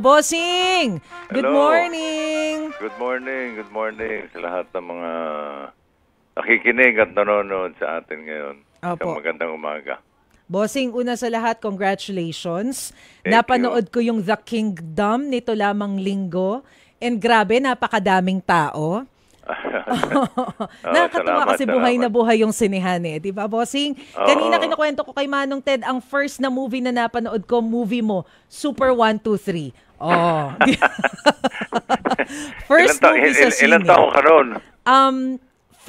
Bossing! Good Hello. morning! Good morning sa lahat ng mga nakikinig at nanonood sa atin ngayon. Isang Opo. magandang umaga. Bossing, una sa lahat, congratulations. Thank Napanood ko yung The Kingdom nito lamang linggo. And grabe, napakadaming tao. Nakakatuwa kasi buhay na buhay yung sinehan eh. Di ba, Bossing? Kanina Oo. kinukwento ko kay Manong Ted, ang first na movie na napanood ko, movie mo, Super 123. Oh. First movie sa sine. Ilan taong ka noon? 4?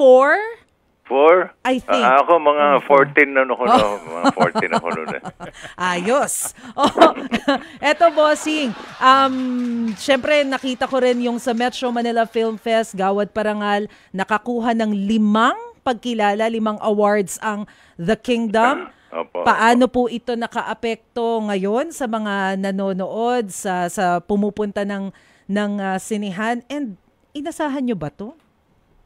4? I think. Ako mga 14 na ako noon. Mga 14 ako noon eh. Ayos. Oh, eto, Bossing. Syempre, nakita ko rin yung sa Metro Manila Film Fest, Gawad Parangal, nakakuha ng 5 pagkilala, 5 awards ang The Kingdom. Opo. Paano po ito nakaapekto ngayon sa mga nanonood, sa pumupunta ng sinihan? And inasahan nyo ba to?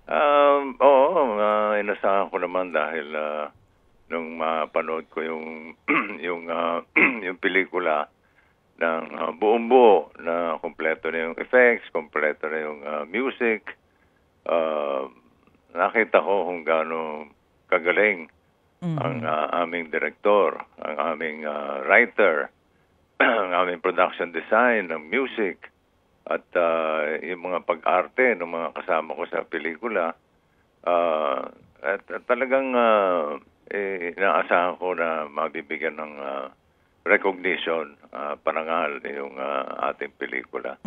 Oo, inasahan ko naman dahil nung mapanood ko yung yung pelikula ng buong-buo na kompleto na yung effects, kompleto na yung music, nakita ko kung gaano kagaling ang aming director, ang aming writer, ang aming production design ng music, at yung mga pag-arte ng mga kasama ko sa pelikula. At talagang inaasahan ko na mabibigyan ng recognition, parangal yung ating pelikula.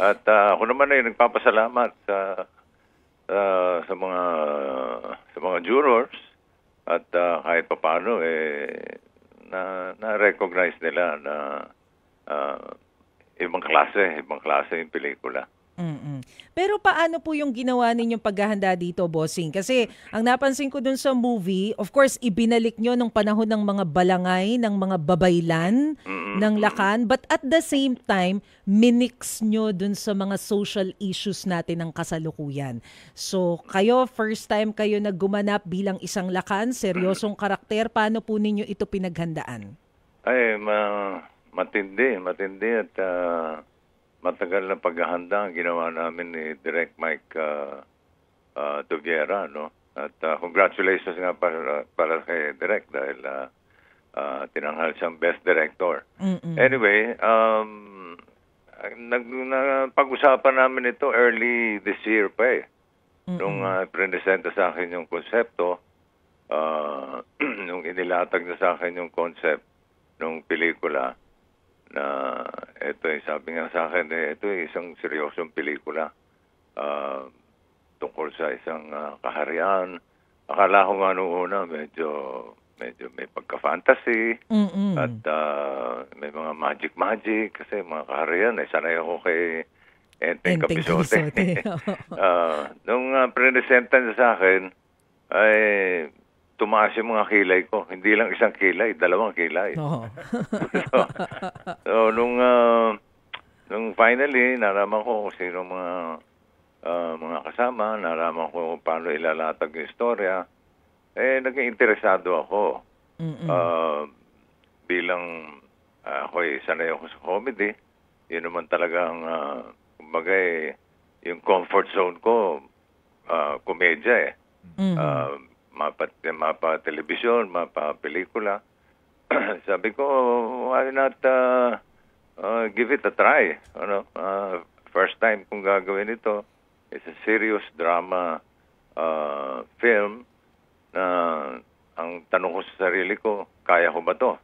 At ako naman ay nagpapasalamat sa mga jurors at kahit papaano na-recognize nila na ibang klase yung pelikula. Pero paano po yung ginawa ninyong paghahanda dito, Bossing? Kasi ang napansin ko dun sa movie, of course, ibinalik nyo nung panahon ng mga balangay, ng mga babaylan, ng Lakan, but at the same time, minix nyo dun sa mga social issues natin ng kasalukuyan. So, kayo, first time kayo naggumanap bilang isang Lakan, seryosong karakter, paano po ninyo ito pinaghandaan? Ay, matindi at matagal na paghahanda ang ginawa namin ni Direct Mike Tuguera, no? At congratulations nga para kay Direct dahil tinanghal siyang Best Director. Anyway, pag-usapan namin ito early this year pa eh. Nung presenta sa akin yung konsepto, nung inilatag na sa akin yung concept nung pelikula, na ito sabi nga sa akin, ito isang seryosong pelikula tungkol sa isang kaharian. Akala ko nga noong una medyo may pagka-fantasy at may mga magic kasi mga kaharian, sanay ako kay Enteng Capizote. Nung presenta niya sa akin, ay tumaas yung mga kilay ko. Hindi lang isang kilay, 2 kilay. So nung finally, nalaman ko kung sino mga kasama, nalaman ko paano ilalatag yung istorya, naging interesado ako. Bilang ako sanay ako sa comedy, yun naman talagang, kumbaga yung comfort zone ko, komedya eh. Mapa telebisyon, mapa pelikula. Sabi ko, why not give it a try? First time kong gagawin ito. It's a serious drama film na ang tanong ko sa sarili ko, kaya ko ba to?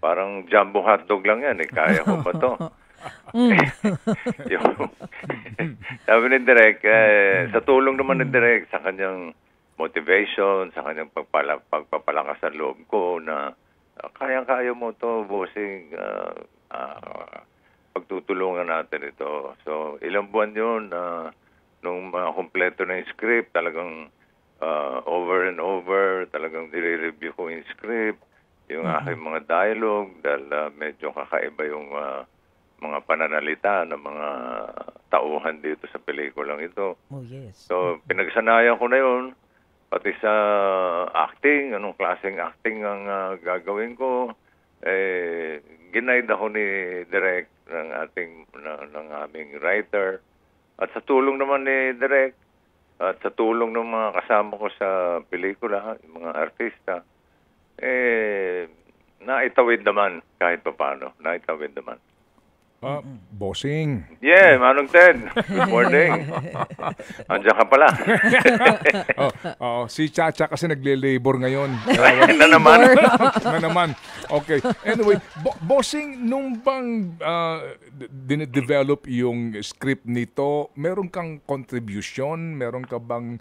Parang jumbo hotdog lang yan eh, kaya ko ba to? Sabi ni Direk, sa tulong naman ni Direk, sa kanyang motivation, sa kanyang pagpapalakas sa loob ko na kayang-kaya mo to, Bossing, pagtutulungan natin ito. So, ilang buwan yun, nung kompleto na yung script, talagang over and over, talagang nire-review ko yung script, yung aking mga dialogue, dahil medyo kakaiba yung mga pananalita ng mga tauhan dito sa pelikulang ito. Oh, yes. So, pinagsanayan ko na yun. Pati sa acting, anong klaseng acting ang gagawin ko, ginaid ako ni Direk ng aming writer, at sa tulong naman ni Direk, at sa tulong ng mga kasama ko sa pelikula, yung mga artista, naitawid naman kahit paano. Naitawid naman. Bossing. Yeah, Manong Ted. Good morning. Andiyan ka pala. Si Chacha kasi nagle-labor ngayon. Na naman. Na naman. Okay. Anyway, Bossing, nung bang dinedevelop yung script nito, meron kang contribution? Meron ka bang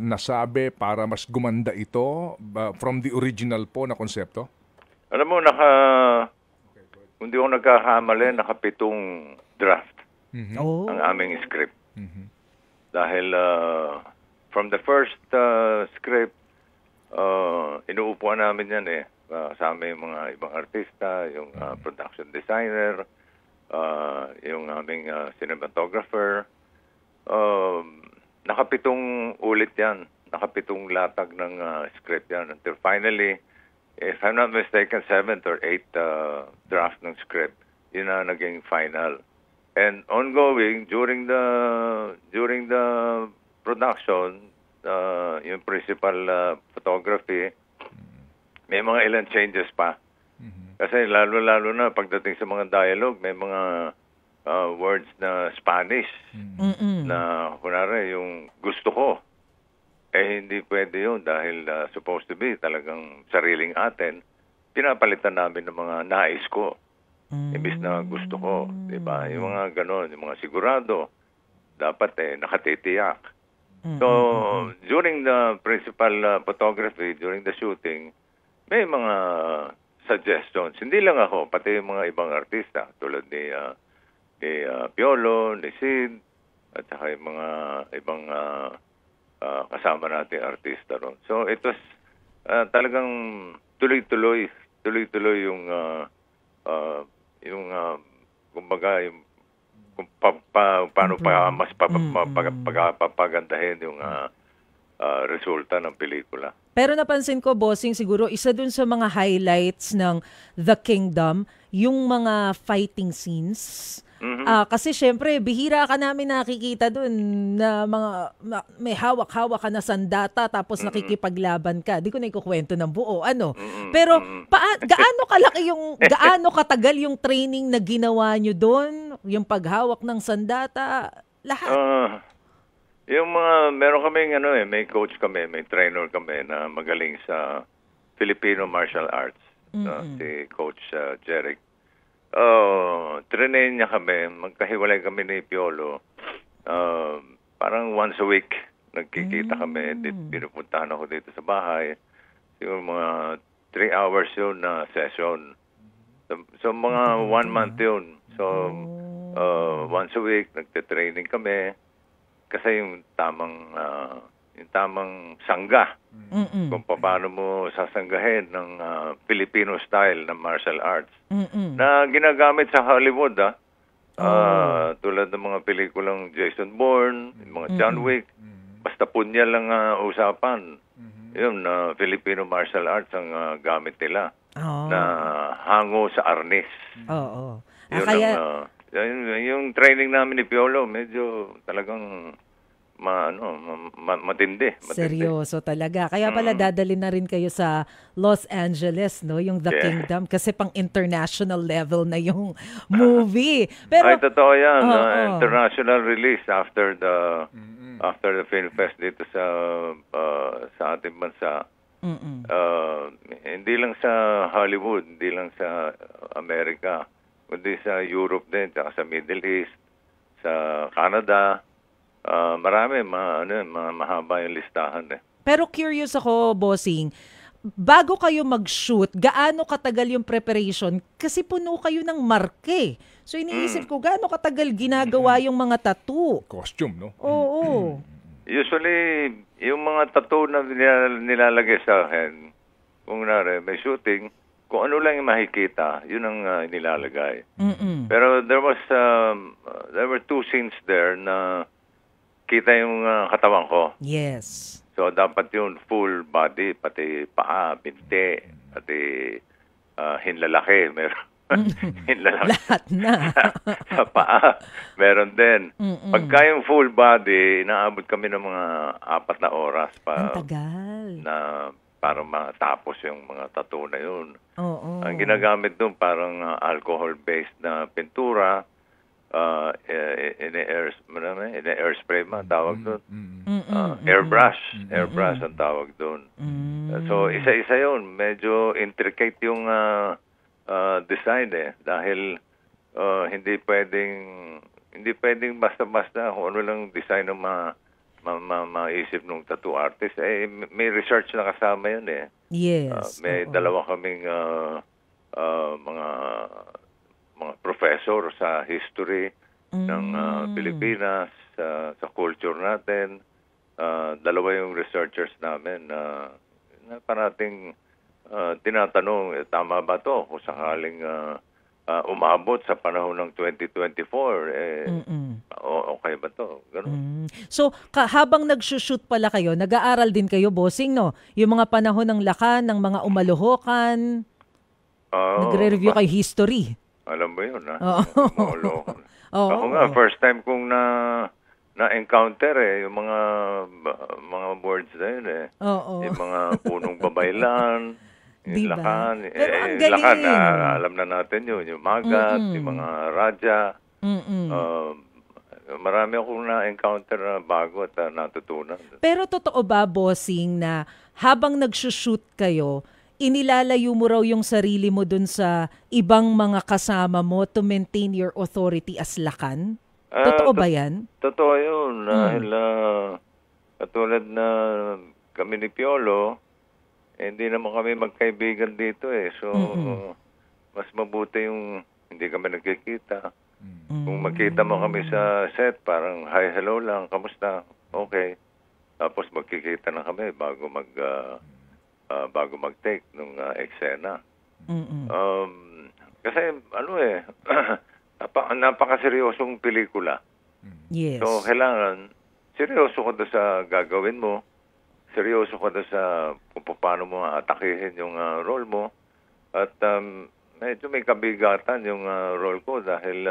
nasabi para mas gumanda ito from the original po na konsepto? Alam mo, kung di ako nagkakamali, nakapitong draft ang aming script. Dahil from the first script, inuupuan namin yan kasama yung mga ibang artista, yung production designer, yung aming cinematographer. Nakapitong ulit yan. Nakapitong latag ng script yan. Until finally, if I'm not mistaken, 7th or 8th draft ng script, yun na naging final. And ongoing, during the production, yung principal photography, may mga ilang changes pa. Kasi lalo na pagdating sa mga dialogue, may mga words na Spanish na kunwari yung gusto ko. Hindi pwede yun dahil supposed to be talagang sariling atin. Pinapalitan namin ng mga nais ko. Imbis na gusto ko. Diba? Yung mga ganon, yung mga sigurado, dapat nakatitiyak. So, during the principal photography, during the shooting, may mga suggestions. Hindi lang ako, pati yung mga ibang artista, tulad ni Piolo, ni Sid, at saka yung mga ibang kasama natin artista ron. So it was talagang tuloy-tuloy yung kumbaga yung paano pa mas papagandahin yung resulta ng pelikula. Pero napansin ko, Bossing, siguro isa dun sa mga highlights ng The Kingdom, yung mga fighting scenes. Kasi syempre, bihira ka namin nakikita dun na may hawak-hawak ka na sandata tapos nakikipaglaban ka. Di ko na ikukwento ng buo. Pero gaano katagal yung training na ginawa nyo dun? Yung paghawak ng sandata? Lahat? Meron kaming may coach kami, may trainer kami na magaling sa Filipino martial arts. Si Coach Jeric. Trainin niya kami, magkahiwalay kami ni Piolo. Parang once a week nagkikita kami. Pinupuntahan ako dito sa bahay. Siguro mga 3 hours yun na session. So mga 1 month yun. So once a week nagte-training kami. Kasi yung tamang sangga. Kung paano mo sasanggahin ng Filipino style ng martial arts na ginagamit sa Hollywood tulad ng mga pelikulang Jason Bourne, mga John Wick, basta punya lang usapan. Yun, Filipino martial arts ang gamit nila na hango sa arnis. Yun yung training namin ni Piolo, medyo talagang matindi. Seryoso talaga. Kaya pala dadali na rin kayo sa Los Angeles, no? Yung The Kingdom. Kasi pang international level na yung movie. Pero, totoo yan. International release after the Film Fest dito sa ating bansa. Hindi lang sa Hollywood, hindi lang sa Amerika, kundi sa Europe din, sa Middle East, sa Canada. Marami, mahaba yung listahan Pero curious ako, Bossing, bago kayo mag-shoot, gaano katagal yung preparation? Kasi puno kayo ng marke. So iniisip ko, gaano katagal ginagawa yung mga tattoo? Costume, no? Oo. Usually, yung mga tattoo na nilalagay sa akin, kung may shooting, kung ano lang yung makikita, yun ang nilalagay. Pero there were 2 scenes there na kita yung katawan ko. Yes. So dapat yun full body, pati paa, binti, pati hinlalaki. Yung lalaki Lahat na. sa paa, meron din. Mm-mm. Pagka yung full body, inaabot kami ng mga 4 na oras Ang pa tagal. na para matapos yung mga tattoo na yun. Oo. Ang ginagamit doon parang alcohol-based na pintura, in-air spray man tawag doon. Airbrush ang tawag doon. So isa-isa yun. Medyo intricate yung design dahil hindi pwedeng basta-basta kung ano lang design ng maisip ng tattoo artist. May research na kasama yun Yes. may oo. dalawa kaming mga professor sa history ng Pilipinas, sa culture natin. Dalawa yung researchers namin na parating tinatanong, tama ba to kung sakaling umabot sa panahon ng 2024, okay ba to? Ganun. So, habang nagsushoot pala kayo, nag-aaral din kayo, bossing, no? Yung mga panahon ng Lakan, ng mga umaluhokan, nagre-review kayo history. Alam mo yun, ha? Oo. Maulokan. Oo. Ako nga, first time kong na-encounter yung mga words na yun Oo. Yung mga punong babaylan, yung Diba? Lakan. Pero ang galing. Lakan, alam na natin yun. Yung Magat, yung mga Raja. Marami akong na-encounter na bago at natutunan. Pero totoo ba, bossing, na habang nagsushoot kayo, inilalayo mo raw yung sarili mo dun sa ibang mga kasama mo to maintain your authority as Lakan? Totoo ba yan? Totoo yun. Dahil katulad na kami ni Piolo, hindi naman kami magkaibigan dito So, mas mabuti yung hindi kami nagkikita. Kung magkita mo kami sa set, parang hi, hello lang, kamusta? Okay. Tapos magkikita na kami bago mag-take nung eksena. Kasi napakaseryosong pelikula. Yes. So, kailangan, seryoso ka doon sa gagawin mo. Seryoso ka doon sa kung paano mo atakihin yung role mo. At medyo may kabigatan yung role ko dahil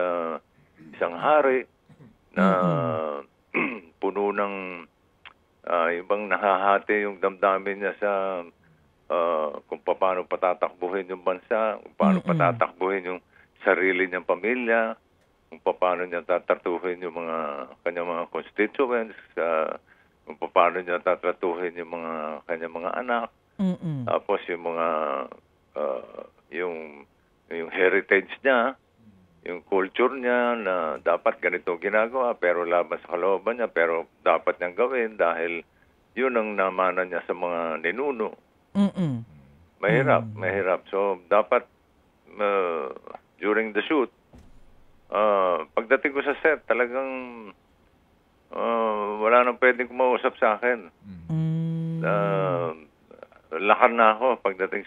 isang hari na puno ng ibang nahahati yung damdamin niya sa kung paano patatakbuhin yung bansa, kung paano patatakbuhin yung sarili niyang pamilya, kung paano niya tatratuhin yung kanyang mga constituents, kung paano niya tatratuhin yung kanyang mga anak, tapos yung mga yung heritage niya, yung culture niya na dapat ganito ginagawa pero laban sa kalooban niya pero dapat niyang gawin dahil yun ang namana niya sa mga ninuno. Mahirap. So, dapat during the shoot, pagdating ko sa set, talagang wala nang pwedeng kumausap sa akin. Lakan na ako pagdating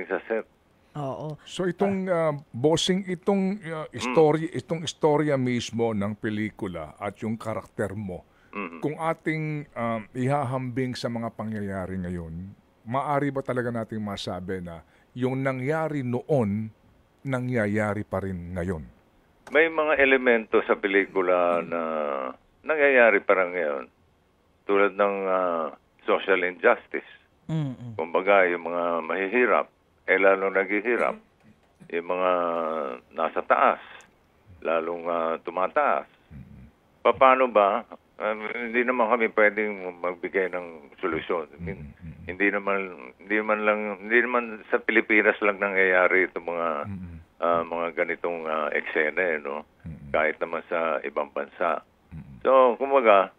sa set. Oo. So itong bossing, itong istorya mismo ng pelikula at yung karakter mo, kung ating ihahambing sa mga pangyayari ngayon, maaari ba talaga nating masabi na yung nangyari noon, nangyayari pa rin ngayon? May mga elemento sa pelikula na nangyayari pa rin ngayon. Tulad ng social injustice. Kumbaga, yung mga mahihirap, lalong naghihirap. Yung mga nasa taas, lalong tumataas. Paano ba? Hindi naman kami pwedeng magbigay ng solusyon. Hindi naman sa Pilipinas lang nangyayari itong mga ganitong eksena, no? Kahit naman sa ibang bansa. So, kumbaga,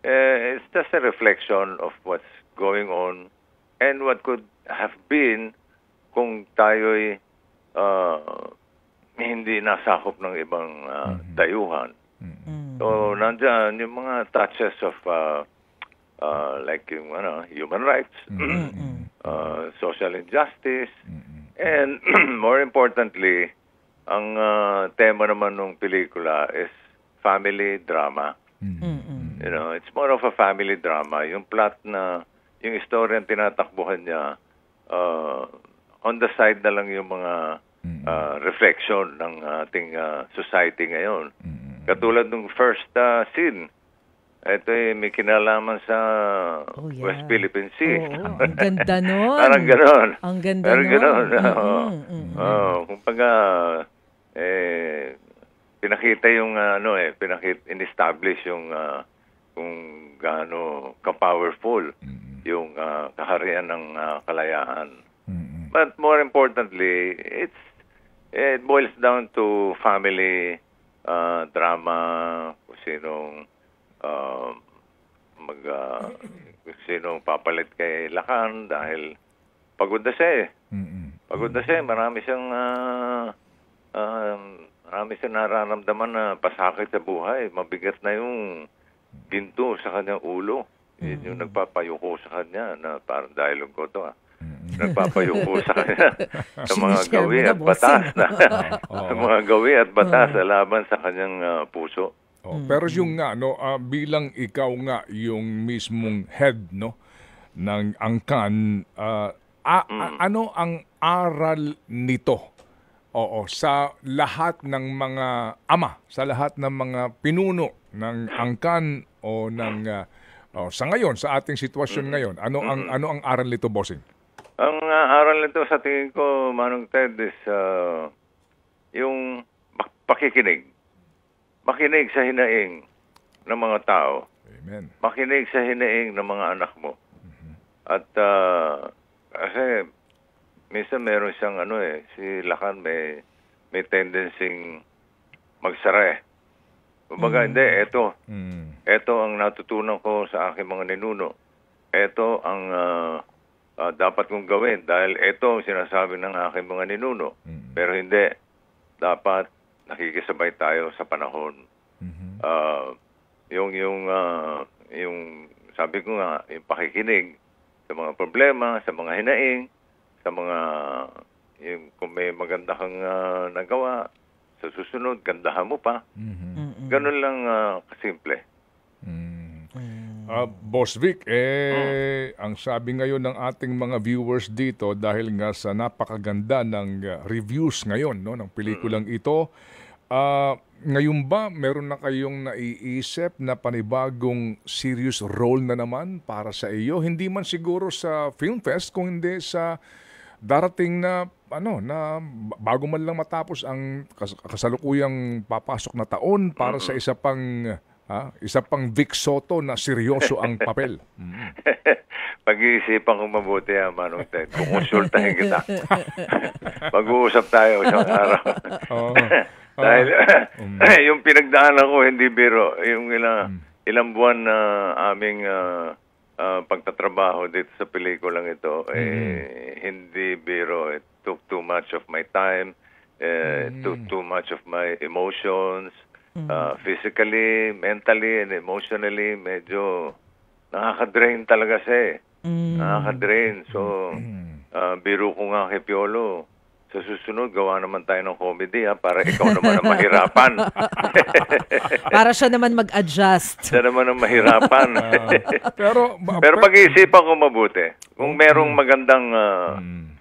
it's just a reflection of what's going on and what could have been kung tayo'y hindi nasakop ng ibang dayuhan. So, nandyan yung mga touches of like yung human rights, social injustice, and more importantly, ang tema naman ng pelikula is family drama. You know, it's more of a family drama. Yung plot na, yung story ang tinatakbuhan niya, on the side na lang yung mga reflection ng ating society ngayon. Katulad ng first scene, ito may kinalaman sa West Philippine Sea. Oo, ang ganda nun. Parang ganon. Ang ganda Parang ganon. nun. Pinakita yung in-establish yung kung gaano ka-powerful yung kaharian ng kalayaan. But more importantly, it boils down to family drama, kung sinong papalit kay Lakan dahil pagod na siya Pagod na siya, marami siyang nararamdaman na pasakit sa buhay. Mabigat na yung ginto sa kanyang ulo. Yun yung nagpapayuko sa kanya na parang dialogue ko to nagpapayuko sa kanya sa mga gawi at batas sa mga gawi at batas laban sa kanyang puso. Pero yung bilang ikaw nga yung mismong head ng angkan, ano ang aral nito? Sa lahat ng mga ama, sa lahat ng mga pinuno ng angkan o ng sa ngayon, sa ating sitwasyon ngayon, ano ang aral nito, bossing? Ang aral nito sa tingin ko, Manong Ted, is yung pakikinig. Makinig sa hinaing ng mga tao. Amen. Makinig sa hinaing ng mga anak mo. At kasi minsan meron siyang si Lakan may tendency magsara. Kumbaga, hindi, ito ang natutunan ko sa aking mga ninuno. Ito ang dapat kong gawin dahil ito ang sinasabi ng aking mga ninuno. Pero hindi, dapat nakikisabay tayo sa panahon. Yung sabi ko nga, yung pakikinig sa mga problema, sa mga hinaing, sa mga kung may maganda kang nagawa, sa susunod, gandahan mo pa. Ganun lang kasimple. Boss Vic, ang sabi ngayon ng ating mga viewers dito dahil nga sa napakaganda ng reviews ngayon ng pelikulang ito, ngayon ba meron na kayong naiisip na panibagong serious role na naman para sa iyo? Hindi man siguro sa Film Fest, kung hindi sa darating na na bago man lang matapos ang kasalukuyang papasok na taon para sa isa pang Vic Soto na seryoso ang papel. Pag-iisipan kong mabuti Manong Ted. Kukonsultahin kita. Mag-uusap tayo isang araw. Dahil yung pinagdaanan ko hindi biro. Yung ilang buwan na aming pagtatrabaho dito sa pelikulang ito, hindi biro. It took too much of my time. It took too much of my emotions. Physically, mentally, and emotionally, medyo nakaka-drain talaga siya Nakaka-drain. So, biro ko nga kay Piolo, sa susunod, gawa naman tayo ng comedy para ikaw naman ang mahirapan. Para siya naman mag-adjust. Siya naman ang mahirapan. Pero pag-iisipan ko mabuti. Kung merong magandang,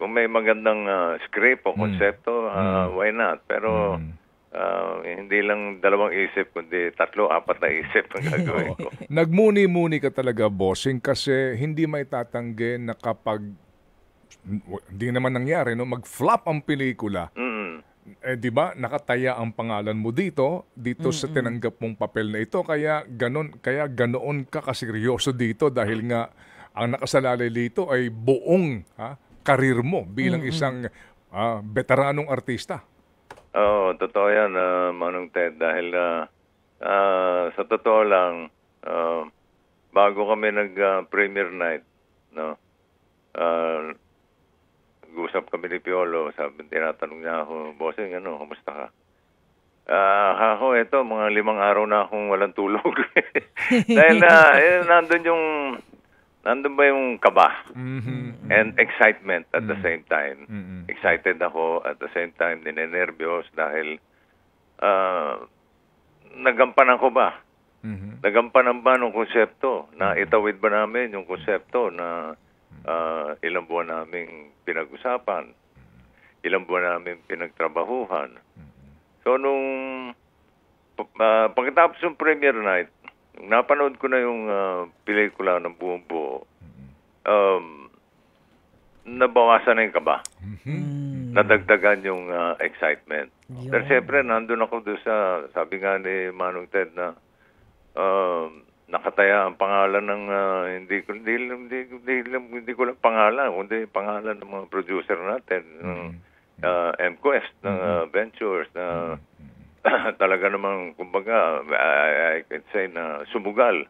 kung may magandang script o konsepto, why not? Pero hindi lang 2 isip, kundi 3-4 na isip ang gagawin ko. Nagmuni-muni ka talaga, bossing, kasi hindi may tatanggi na kapag hindi naman nangyari, mag-flop ang pelikula, di ba, nakataya ang pangalan mo dito sa tinanggap mong papel na ito, kaya ganoon ka kaseryoso dito dahil nga ang nakasalalay dito ay buong karir mo bilang isang veteranong artista. Oo, totoo yan, Manong Ted, dahil sa totoo lang, bago kami nag-premiere night, nag-usap kami ni Piolo, tinatanong niya ako, bossing, kumusta ka? Ako, ito, mga 5 araw na akong walang tulog. Dahil nandun ba yung kaba and excitement at the same time. Excited ako at the same time, ninenervyos dahil nagampanan ko ba? Nagampanan ba ng konsepto? Na itawid ba namin yung konsepto na ilang buwan naming pinag-usapan? ilang buwan namin pinagtrabahuhan. So, nung pagkatapos ng premiere night, napanood ko na yung pelikula ng buong buo, nabawasan na yung kaba. Nadagdagan yung excitement. Pero siyempre, nandun ako doon sabi nga ni Manong Ted na nakataya ang pangalan ng hindi ko lang pangalan, kundi pangalan ng mga producer natin, ng MQuest, ng Ventures, na talaga namang, kumbaga, I can say na sumugal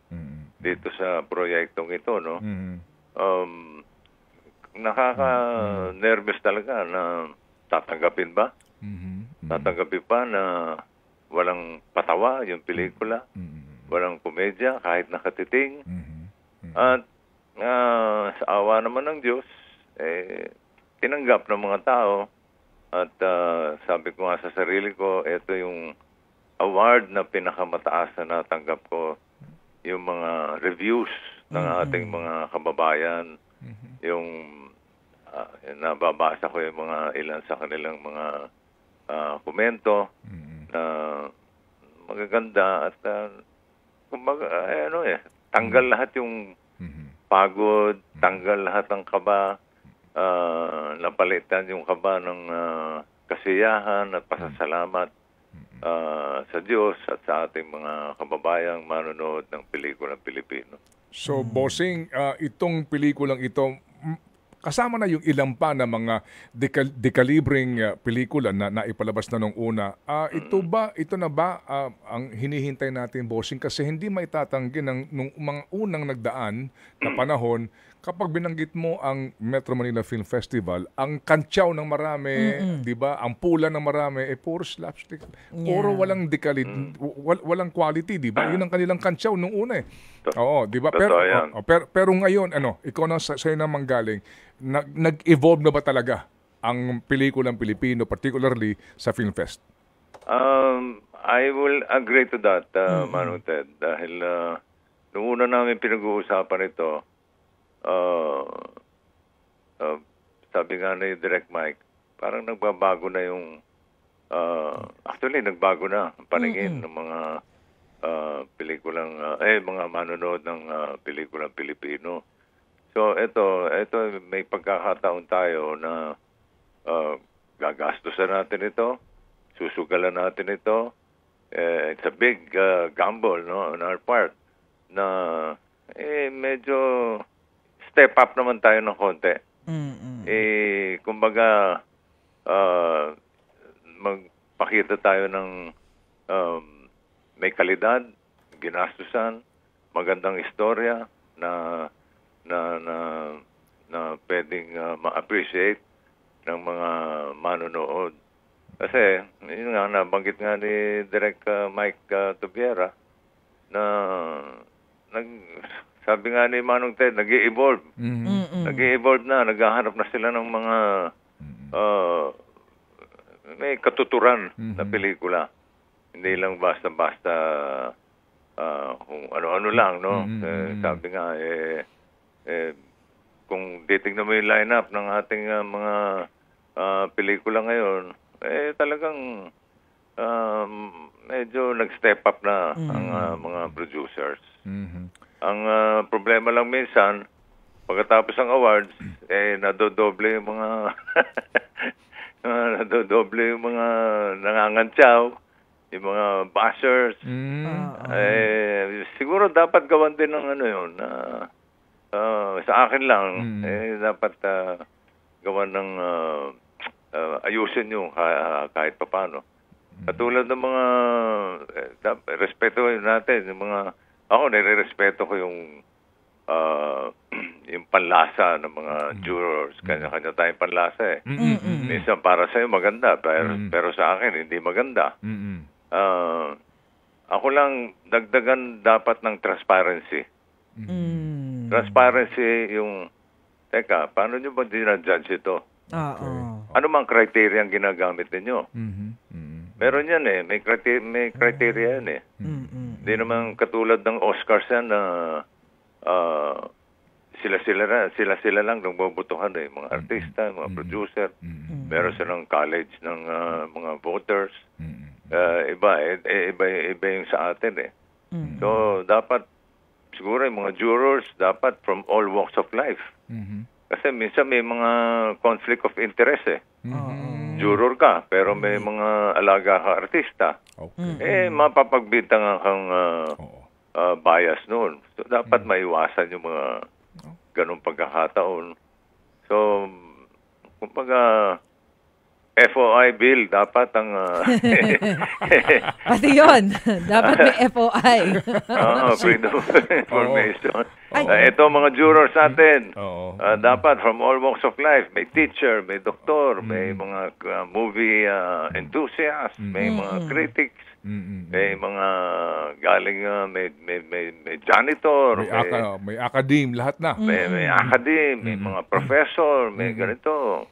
dito sa proyektong ito, no? Nakaka-nervous talaga na tatanggapin ba? Tatanggapin pa na walang patawa yung pelikula, walang komedya, kahit nakatiting. At sa awa naman ng Diyos, tinanggap ng mga tao. At sabi ko nga sa sarili ko, ito yung award na pinakamataas na natanggap ko. Yung mga reviews ng ating mga kababayan. Yung nababasa ko yung mga ilan sa kanilang mga komento na magaganda at kumbaga, tanggal lahat yung pagod, tanggal lahat ng kaba, napalitan yung kaba ng kasiyahan at pasasalamat sa Diyos at sa ating mga kababayang manonood ng pelikulang Pilipino. So, bossing, itong pelikulang ito, kasama na yung ilang pa na mga dekalibreng pelikula na naipalabas na nung una. Ito na ba ang hinihintay natin, bossing? Kasi hindi maitatanggi nung mga unang nagdaan na panahon, kapag binanggit mo ang Metro Manila Film Festival, ang kantsaw ng marami, di ba? Ang pula ng marami, puro slapstick. Puro walang walang quality, di ba? Yun ang kanilang kantsaw nung una eh. Oo, di ba? Pero ngayon, ikaw na sa'yo na manggaling, nag-evolve na ba talaga ang pelikulang Pilipino, particularly sa Film Fest? I will agree to that, Manong Ted. Dahil nung una namin pinag-uusapan ito, sabi nga ni Direct Mike, parang nagbabago na yung actually nagbago na ang paningin ng mga pelikulang mga manonood ng pelikulang Pilipino. So ito may pagkakataon tayo na gagastusan natin ito, susugalan natin ito. It's a big gamble, no, on our part na medyo step up naman tayo ng konti. Kumbaga, magpakita tayo ng may kalidad, ginastusan, magandang istorya na pwedeng ma-appreciate ng mga manonood. Kasi, yun nga, nabanggit nga ni Direk Mike Tubiera na sabi nga ni Manong Ted, nag-i-evolve. Nag-i-evolve na, naghahanap na sila ng mga may katuturan na pelikula. Hindi lang basta-basta kung ano-ano lang, no? Sabi nga, kung titignan mo yung lineup ng ating mga pelikula ngayon, talagang medyo nag-step up na ang mga producers. Ang problema lang minsan, pagkatapos ng awards, nadodoble yung mga nangangantsaw, yung mga bashers. Siguro dapat gawan din ng yun. Sa akin lang, dapat gawan ng ayusin yung kahit papano. Katulad ng mga respeto natin, yung mga ako, nire-respeto ko yung panlasa ng mga jurors. Kanya-kanya tayong panlasa eh. Minsan para sa'yo maganda, pero sa akin hindi maganda. Ako lang, dagdagan dapat ng transparency. Transparency yung, teka, paano nyo ba dinadjudge ito? Ano mang criteria ang ginagamit ninyo? Meron yan eh. May criteria yan eh. Hindi naman katulad ng Oscars yan na sila lang nung bobotohan eh, mga artista, mga producer. Meron silang college ng mga voters. Iba yung sa atin eh. So dapat siguro yung mga jurors dapat from all walks of life. Kasi minsan may mga conflict of interest eh. Juror ka pero may mga alaga ka artista. Mapapagbintangan kang bias noon. So dapat maiwasan yung mga ganung pagkakataon. So kumbaga FOI bill dapat ang Pati yun. Dapat may FOI. freedom of information. Ito mga jurors natin. Dapat from all walks of life. May teacher, may doktor, may mga movie enthusiasts, may mga critics, may mga galing, may janitor, may academe, lahat na. May academe, may mga professor, may ganito.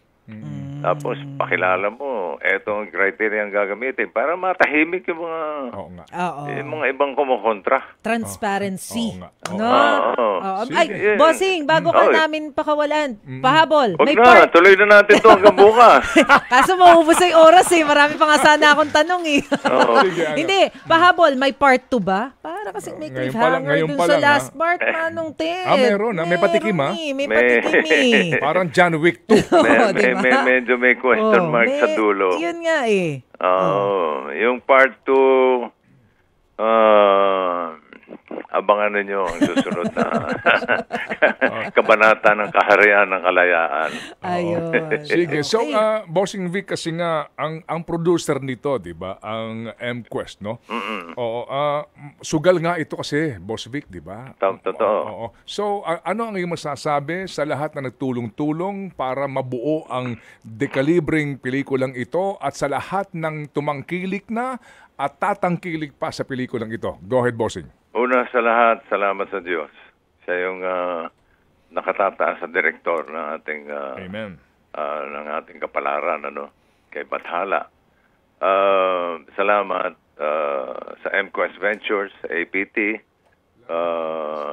Tapos pakilala mo, eto ang criteria ang gagamitin para matahimik yung mga yung mga ibang kumukontra. Transparency. Oo nga. No? Ay, bossing, bago ka namin pakawalan, pahabol. Wag na, tuloy na natin to hanggang bukas. Kaso maubos yung oras eh. Marami pa nga sana akong tanong eh. Hindi, pahabol, may part 2 ba? Para kasi may cliffhanger dun sa last part, Manong Ted. Meron may patikim May patikim eh. Parang John Wick 2. Medyo may question mark sa dulo. Yun nga eh. Yung part 2, abangan ninyo ang susunod na kabanata ng kaharian ng kalayaan. Ayun. Sige. So, Bossing Vic, kasi nga, ang producer nito, di ba, ang MQuest, no? Sugal nga ito kasi, Boss Vic, di ba? Totoo. So, ano ang iyong masasabi sa lahat na nagtulong-tulong para mabuo ang dekalibreng pelikulang ito at sa lahat ng tumangkilik na at tatangkilik pa sa pelikulang ito? Go ahead, Bossing. Una sa lahat, salamat sa Diyos. Siya yung nakatataas sa direktor ng ating Amen. Ng ating kapalaran, kay Bathala. Salamat sa MQuest Ventures, APT,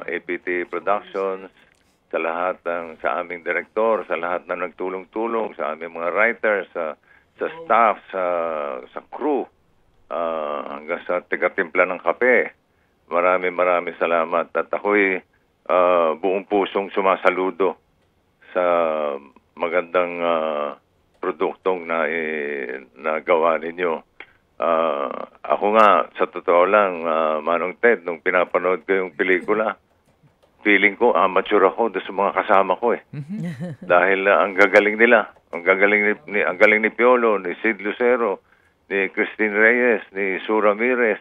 APT Productions, sa lahat sa aming direktor, sa lahat na nagtulong-tulong, sa aming mga writers, sa staff, sa crew, hanggang sa tiga-timpla ng kape. Maraming salamat at ako'y buong pusong sumasaludo sa magandang produktong na gawa ninyo. Ako nga, sa totoo lang, Manong Ted, nung pinapanood ko yung pelikula, feeling ko amateur ako doon sa mga kasama ko eh. Dahil ang gagaling nila. Ang galing ni Piolo, ni Sid Lucero, ni Christine Reyes, ni Sue Ramirez,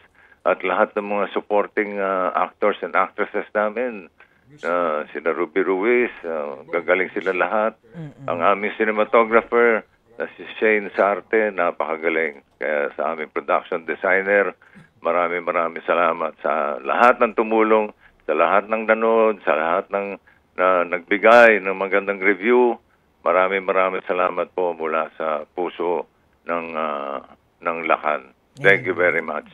at lahat ng mga supporting actors and actresses namin. Sila Ruby Ruiz, gagaling sila lahat. Ang aming cinematographer, si Shane Sarte, napakagaling. Kaya sa aming production designer, maraming salamat sa lahat ng tumulong, sa lahat ng nanood, sa lahat ng nagbigay ng magandang review. Maraming salamat po mula sa puso ng Lakan. Thank you very much.